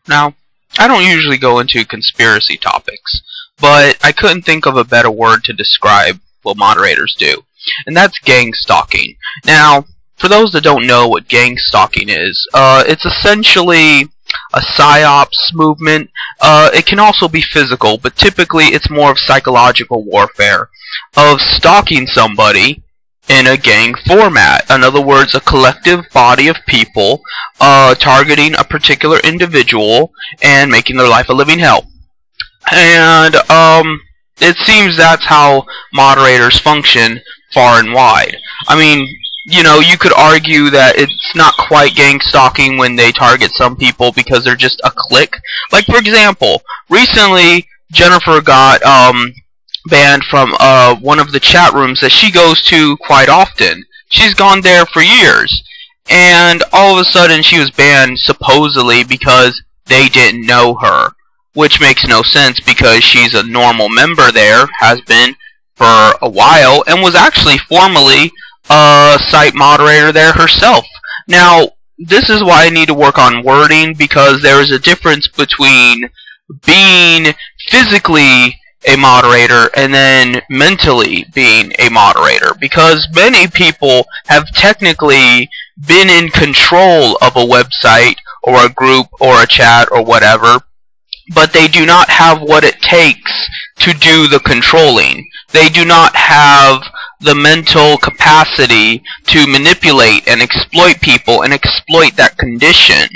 Now, I don't usually go into conspiracy topics, but I couldn't think of a better word to describe what moderators do, and that's gang stalking. Now, for those that don't know what gang stalking is, it's essentially a psyops movement. It can also be physical, but typically it's more of psychological warfare, of stalking somebody in a gang format. In other words, a collective body of people targeting a particular individual and making their life a living hell. And it seems that's how moderators function far and wide. I mean, you know, you could argue that it's not quite gang stalking when they target some people because they're just a clique. Like, for example, recently Jennifer got banned from one of the chat rooms that she goes to quite often. She's gone there for years, and all of a sudden she was banned supposedly because they didn't know her, which makes no sense because she's a normal member there, has been for a while, and was actually formerly a site moderator there herself. Now, this is why I need to work on wording, because there is a difference between being physically a moderator and then mentally being a moderator, because many people have technically been in control of a website or a group or a chat or whatever, but they do not have what it takes to do the controlling. They do not have the mental capacity to manipulate and exploit people and exploit that condition.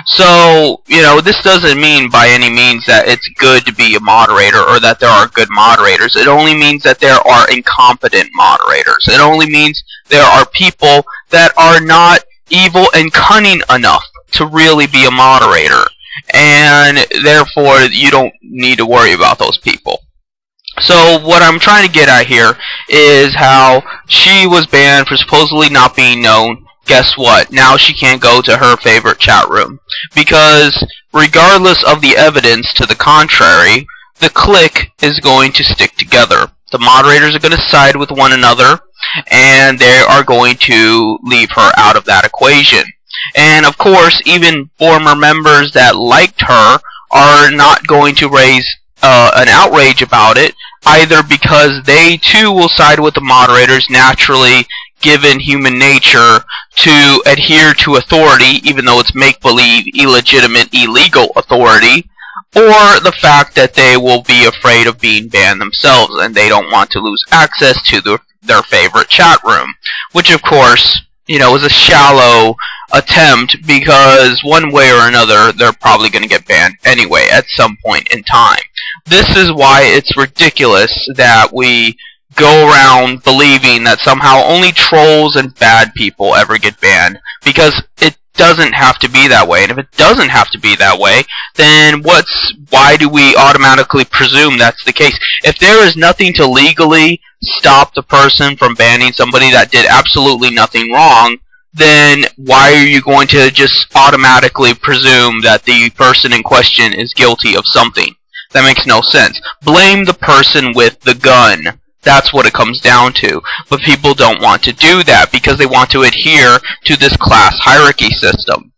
So, you know, this doesn't mean by any means that it's good to be a moderator or that there are good moderators. It only means that there are incompetent moderators. It only means there are people that are not evil and cunning enough to really be a moderator. And therefore, you don't need to worry about those people. So what I'm trying to get at here is how she was banned for supposedly not being known. Guess what? Now she can't go to her favorite chat room, because regardless of the evidence to the contrary, the clique is going to stick together. The moderators are going to side with one another, and they are going to leave her out of that equation. And of course, even former members that liked her are not going to raise an outrage about it, either because they too will side with the moderators, naturally, given human nature to adhere to authority, even though it's make-believe, illegitimate, illegal authority, or the fact that they will be afraid of being banned themselves and they don't want to lose access to their favorite chat room, which of course, you know, is a shallow attempt, because one way or another they're probably going to get banned anyway at some point in time. This is why it's ridiculous that we go around believing that somehow only trolls and bad people ever get banned, because it doesn't have to be that way. And if it doesn't have to be that way, then why do we automatically presume that's the case? If there is nothing to legally stop the person from banning somebody that did absolutely nothing wrong, then why are you going to just automatically presume that the person in question is guilty of something? That makes no sense. Blame the person with the gun. That's what it comes down to. But people don't want to do that because they want to adhere to this class hierarchy system.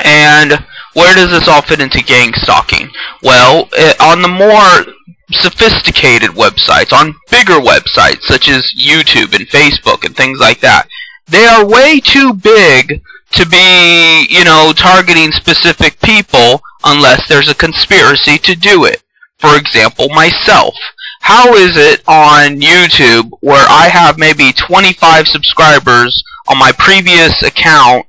And where does this all fit into gang stalking? Well, on the more sophisticated websites, on bigger websites such as YouTube and Facebook and things like that, they are way too big to be, you know, targeting specific people unless there's a conspiracy to do it. For example, myself. How is it on YouTube, where I have maybe 25 subscribers on my previous account,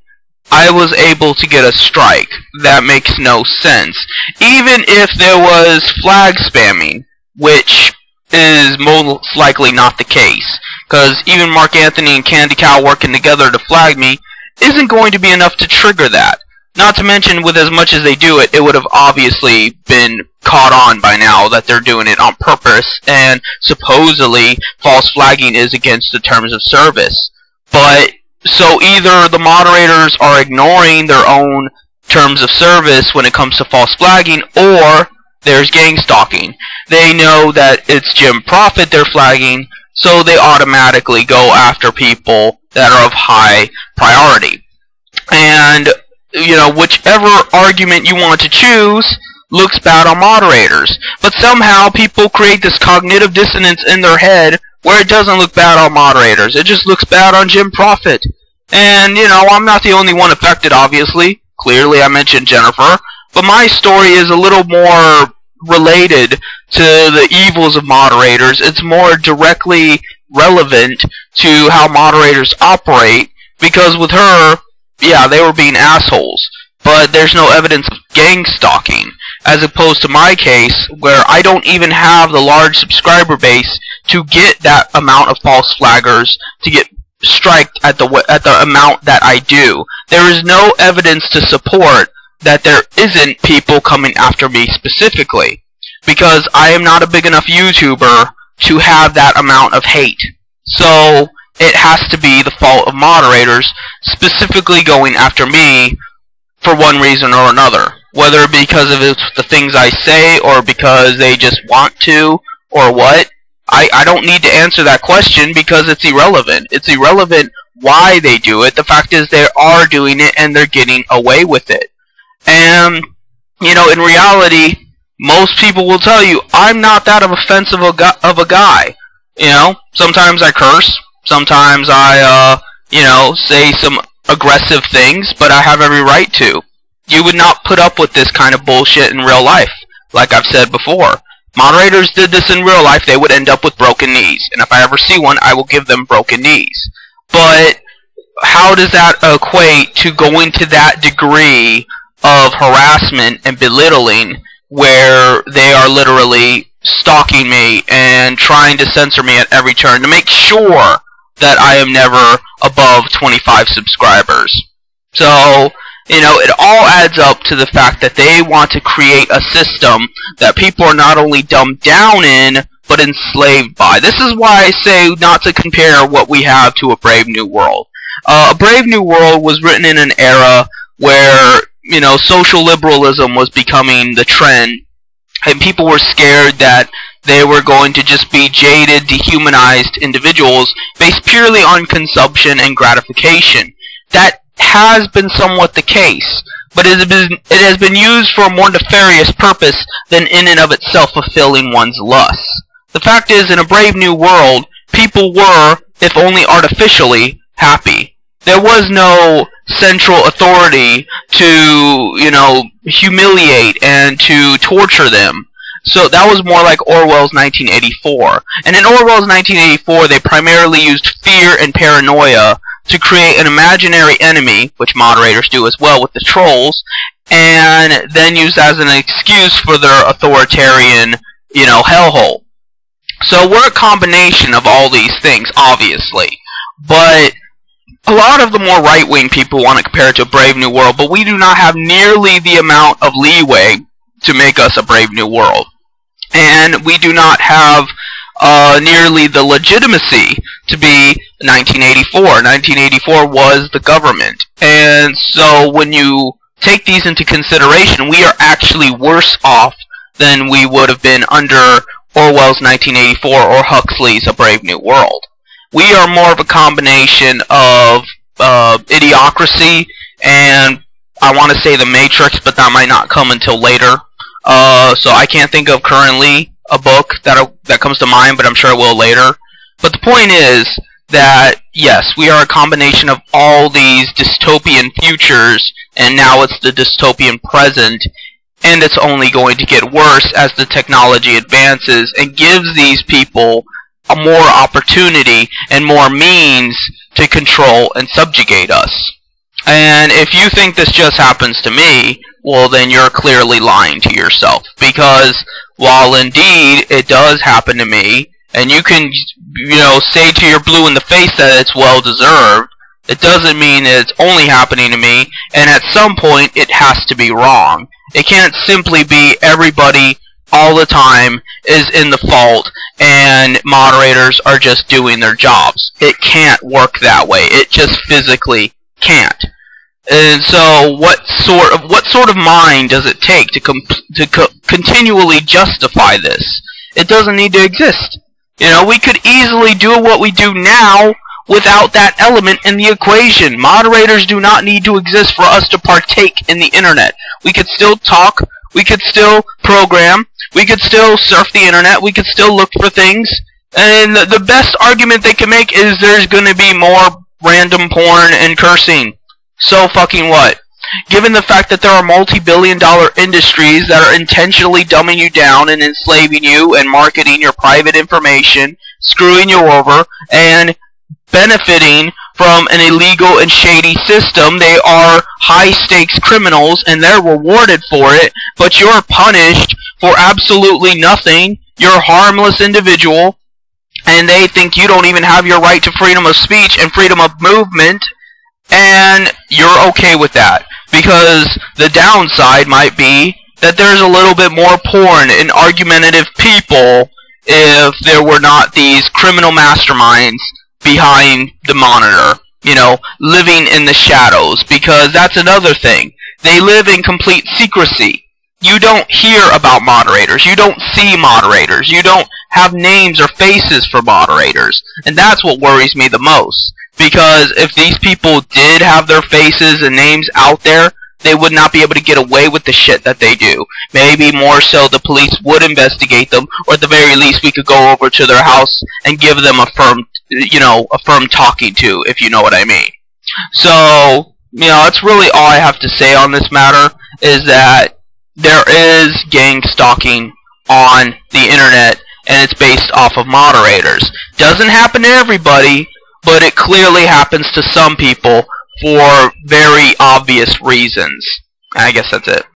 I was able to get a strike? That makes no sense. Even if there was flag spamming, which is most likely not the case, because even Mark Anthony and Candy Cow working together to flag me isn't going to be enough to trigger that. Not to mention, with as much as they do it, it would have obviously been caught on by now that they're doing it on purpose, and supposedly false flagging is against the terms of service. But, so either the moderators are ignoring their own terms of service when it comes to false flagging, or there's gang stalking. They know that it's Jim Profit they're flagging, so they automatically go after people that are of high priority. And whichever argument you want to choose looks bad on moderators. But somehow people create this cognitive dissonance in their head where it doesn't look bad on moderators. It just looks bad on Jim Profit. And, I'm not the only one affected, obviously. Clearly, I mentioned Jennifer. But my story is a little more related to the evils of moderators. It's more directly relevant to how moderators operate, because with her, yeah, they were being assholes, but there's no evidence of gang stalking, as opposed to my case, where I don't even have the large subscriber base to get that amount of false flaggers to get striked at the amount that I do. There is no evidence to support that there isn't people coming after me specifically, because I am not a big enough YouTuber to have that amount of hate. So it has to be the fault of moderators specifically going after me for one reason or another, whether because of the things I say or because they just want to or what. I don't need to answer that question because it's irrelevant. It's irrelevant why they do it. The fact is they are doing it and they're getting away with it. And, in reality, most people will tell you, I'm not that offensive of a guy. Sometimes I curse. Sometimes I, say some aggressive things, but I have every right to. You would not put up with this kind of bullshit in real life, like I've said before. Moderators did this in real life, they would end up with broken knees. And if I ever see one, I will give them broken knees. But how does that equate to going to that degree of harassment and belittling where they are literally stalking me and trying to censor me at every turn to make sure that I am never above 25 subscribers? So, it all adds up to the fact that they want to create a system that people are not only dumbed down in, but enslaved by. This is why I say not to compare what we have to A Brave New World. A Brave New World was written in an era where, social liberalism was becoming the trend, and people were scared that they were going to just be jaded, dehumanized individuals based purely on consumption and gratification. That has been somewhat the case, but it has been used for a more nefarious purpose than in and of itself fulfilling one's lusts. The fact is, in A Brave New World, people were, if only artificially, happy. There was no central authority to, humiliate and to torture them. So that was more like Orwell's 1984. And in Orwell's 1984, they primarily used fear and paranoia to create an imaginary enemy, which moderators do as well with the trolls, and then use as an excuse for their authoritarian, hellhole. So we're a combination of all these things, obviously. But a lot of the more right-wing people want to compare it to A Brave New World, but we do not have nearly the amount of leeway to make us A Brave New World. And we do not have nearly the legitimacy to be 1984. 1984 was the government. And so when you take these into consideration, we are actually worse off than we would have been under Orwell's 1984 or Huxley's A Brave New World. We are more of a combination of idiocracy and, I want to say, the Matrix, but that might not come until later. So I can't think of currently a book that comes to mind, but I'm sure it will later. But the point is that, yes, we are a combination of all these dystopian futures, and now it's the dystopian present, and it's only going to get worse as the technology advances and gives these people a more opportunity and more means to control and subjugate us. And if you think this just happens to me, well, then you're clearly lying to yourself. Because while indeed it does happen to me, and you can, say to your blue in the face that it's well-deserved, it doesn't mean it's only happening to me, and at some point it has to be wrong. It can't simply be everybody all the time is in the fault and moderators are just doing their jobs. It can't work that way. It just physically can't. And so what sort of mind does it take to continually justify this? It doesn't need to exist. We could easily do what we do now without that element in the equation. Moderators do not need to exist for us to partake in the internet. We could still talk, we could still program, we could still surf the internet, we could still look for things, and the best argument they can make is there's going to be more random porn and cursing. So fucking what? Given the fact that there are multi-billion-dollar industries that are intentionally dumbing you down and enslaving you and marketing your private information, screwing you over, and benefiting from an illegal and shady system, they are high-stakes criminals and they're rewarded for it, but you're punished for absolutely nothing. You're a harmless individual, and they think you don't even have your right to freedom of speech and freedom of movement, and you're okay with that. Because the downside might be that there's a little bit more porn and argumentative people if there were not these criminal masterminds behind the monitor, you know, living in the shadows, because that's another thing. They live in complete secrecy. You don't hear about moderators. You don't see moderators. You don't have names or faces for moderators. And that's what worries me the most. Because if these people did have their faces and names out there, they would not be able to get away with the shit that they do. Maybe more so the police would investigate them, or at the very least we could go over to their house and give them a firm, a firm talking to, if you know what I mean. So, that's really all I have to say on this matter, is that there is gang stalking on the internet, and it's based off of moderators. Doesn't happen to everybody, but it clearly happens to some people for very obvious reasons. I guess that's it.